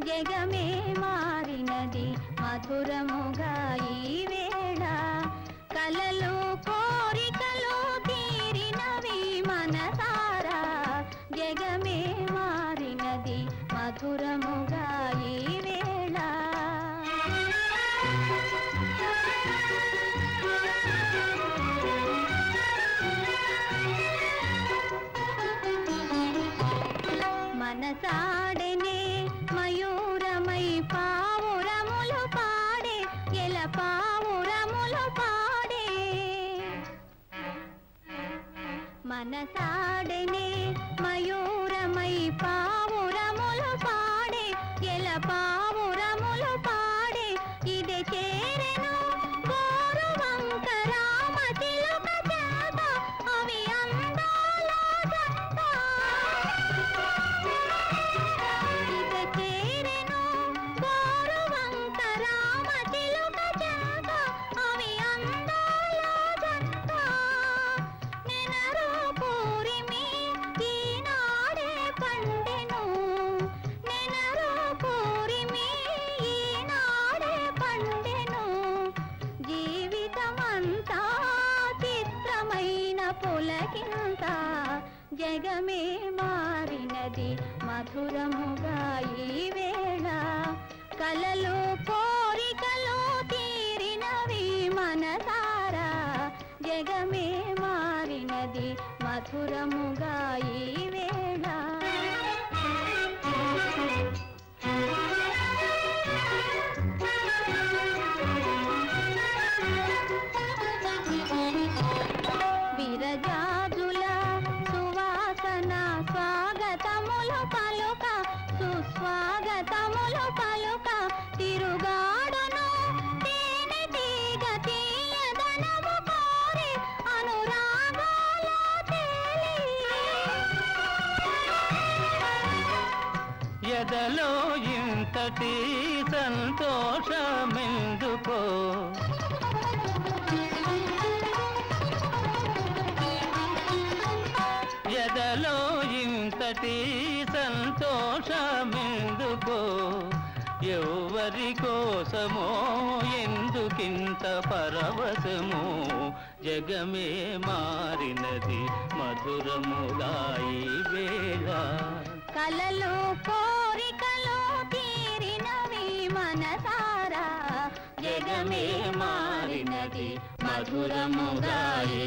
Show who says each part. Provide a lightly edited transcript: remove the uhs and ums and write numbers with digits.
Speaker 1: జగమే మారినది మధురముగా ఈ వేళ కలలు కోరికలు తీరినవి మనసారా జగమే మారినది మధురముగా ఈ వేళ మనసాడనే మయూరమై పావురములు పాడే ఎల పావురములు పాడే మనసాడనే మయూరమై పావురములు పాడే ఎల పావురములు పాడే ఇది చేరెను గోరువంక రామ చిలుక చేత అవి అందాల జంట ఇది చేరెను గోరువంక రామ చిలుక చేత అవి అందాల జంట నెనరు పూరిమి ఈనాడే పండెను నెనరు పూరిమి ఈనాడే పండెను జీవితమంతా చిత్రమైన పులకింత జగమే మారినది మధురముగా ఈ వేళ కలలు కోరికలు తీరినవి మనసారా జగమే మారినది మధురముగా ఈ వేళ విరజాజుల సువాసన స్వాగతములు పలుక సుస్వాగతములు పలుక తిరుగాడును తేనె తీగ తీయదనము కోరి అనురాగాల తేలి
Speaker 2: ఎదలో ఇంతటి సంతోషమెందుకో ఎదలో ఇంతటి సంతోషమెందుకో ఎవరి కోసమో ఎందుకింత పరవశమో జగమే మారినది మధురముగా ఈ వేళ
Speaker 1: కలలు కోరికలు తీరినవి మనసారా జగమే మారినది మధురముగా ఈ